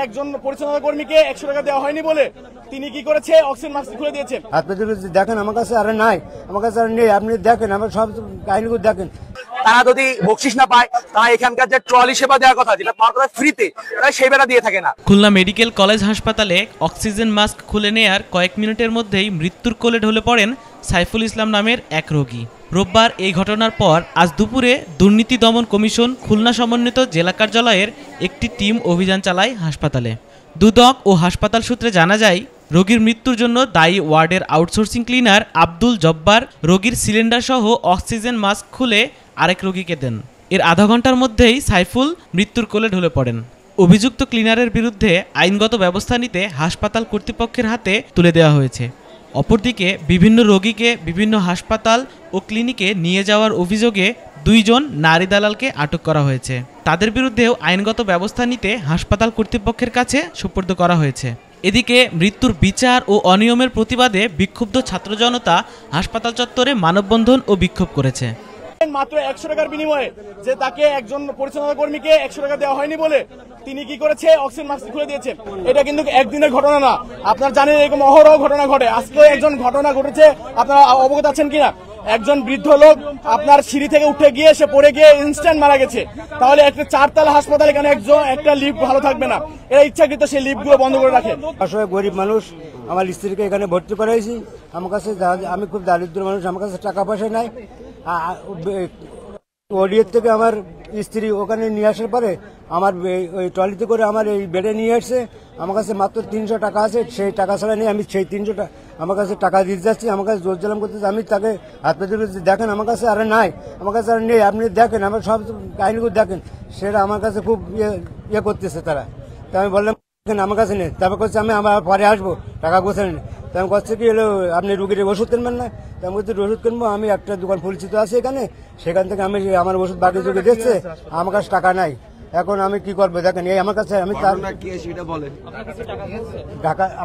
একজন পরিচ্ছন্নতা কর্মীকে 100 টাকা দেওয়া হয়নি বলে তিনি কি করেছে অক্সিজেন মাস্ক খুলে দিয়েছেন। আপনি দেখেন আমার কাছে আর নাই, আমার কাছে আর নেই, আপনি দেখেন আমার সব কাহিনীগুলো দেখেন। তারা যদি বকশিস না পায় তারা এখানকার যে ট্রলি সেবা দেওয়ার কথা যেটা পাওয়ার কথা ফ্রিতে, তারা সেবাটা দিয়ে থাকে না। খুলনা মেডিকেল কলেজ হাসপাতালে অক্সিজেন মাস্ক খুলে নেয়ার কয়েক মিনিটের মধ্যেই মৃত্যুর কোলে ঢলে পড়েন সাইফুল ইসলাম নামের এক রোগী। রোববার এই ঘটনার পর আজ দুপুরে দুর্নীতি দমন কমিশন খুলনা সমন্বিত জেলা কার্যালয়ের একটি টিম অভিযান চালায় হাসপাতালে। দুদক ও হাসপাতাল সূত্রে জানা যায়, রোগীর মৃত্যুর জন্য দায়ী ওয়ার্ডের আউটসোর্সিং ক্লিনার আব্দুল জব্বার রোগীর সিলিন্ডার সহ অক্সিজেন মাস্ক খুলে আরেক রোগীকে দেন। এর আধা ঘন্টার মধ্যেই সাইফুল মৃত্যুর কোলে ঢলে পড়েন। অভিযুক্ত ক্লিনারের বিরুদ্ধে আইনগত ব্যবস্থা নিতে হাসপাতাল কর্তৃপক্ষের হাতে তুলে দেওয়া হয়েছে। অপরদিকে বিভিন্ন রোগীকে বিভিন্ন হাসপাতাল ও ক্লিনিকে নিয়ে যাওয়ার অভিযোগে 2 জন নারী দালালকে আটক করা হয়েছে। তাদের বিরুদ্ধেও আইনগত ব্যবস্থা নিতে হাসপাতাল কর্তৃপক্ষের কাছে সুপর্দ করা হয়েছে। এদিকে মৃত্যুর বিচার ও অনিয়মের প্রতিবাদে বিক্ষুব্ধ ছাত্র জনতা হাসপাতাল চত্বরে মানববন্ধন ও বিক্ষোভ করেছে। মাত্র 100 টাকার বিনিময়ে যে তাকে একজন পরিচ্ছন্নতা কর্মীকে 100 টাকা দেওয়া হয়নি বলে তিনি কি করেছে অক্সিজেন মাস্ক খুলে দিয়েছেন। এটা কিন্তু একদিনের ঘটনা না, আপনারা জানেন এরকম অহরহ ঘটনা ঘটে। আজকে একজন ঘটনা ঘটেছে, আপনারা অবগত আছেন কিনা? একজন বৃদ্ধ লোক আপনার সিঁড়ি থেকে উঠে গিয়ে সে পড়ে গিয়ে ইনস্ট্যান্ট মারা গেছে। তাহলে একটা 4তলা হাসপাতাল, এখানে একটা লিফট ভালো থাকবে না, এরা ইচ্ছাকৃত সেই লিফটগুলো বন্ধ করে রাখে। আসলে গরিব মানুষ, আমার স্ত্রীকে এখানে ভর্তি করাইছি। আমার কাছে আমি খুব দারিদ্র মানুষ, আমার কাছে টাকা পয়সা নাই। ওডিএর থেকে আমার স্ত্রী ওখানে নিয়ে আসার পরে আমার ওই ট্রলিতে করে আমার এই বেডে নিয়ে আসছে। আমার কাছে মাত্র 300 টাকা আছে, সেই টাকা ছাড়া নেই। আমি সেই 300 টাকা আমার কাছে টাকা দিতে যাচ্ছি, আমার কাছে জোর জালাম করতেছি। আমি তাকে হাত পেতে দেখেন আমার কাছে আর নাই, আমার কাছে আর নেই, আপনি দেখেন আমার সব কাহিনীগুলো দেখেন। সেটা আমার কাছে খুব ইয়ে করতেছে তারা। তা আমি বললাম আমার কাছে নেই। তারপর করছে আমি আমার পরে আসবো, টাকা গোছানো নেই। তো আমি করছে কি হলো, আপনি রুগীর ওষুধ কিনবেন না? তো আমি বলছি ওষুধ কিনবো, আমি একটা দোকান পরিচিত আছে এখানে, সেখান থেকে আমি আমার ওষুধ বাকি যোগে দিচ্ছে, আমার কাছে টাকা নাই। এখন আমি কি করবো দেখেন, এই আমার কাছে আমি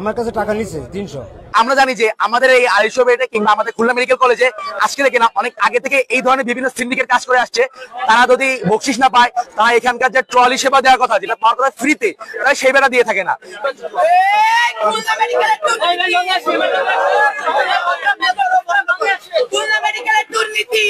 আমার কাছে টাকা নিচ্ছে 300। আমরা জানি যে আমাদের এই 250 বেডে কিংবা আমাদের খুলনা মেডিকেল কলেজে আজকে থেকে না, অনেক আগে থেকে এই ধরনের বিভিন্ন সিন্ডিকেট কাজ করে আসছে। তারা যদি বকশিস না পায় তারা এখানকার যে ট্রলি সেবা দেওয়ার কথা যেটা পাওয়ার কথা ফ্রিতে, তারা সেবাটা দিয়ে থাকে না। দুর্নীতি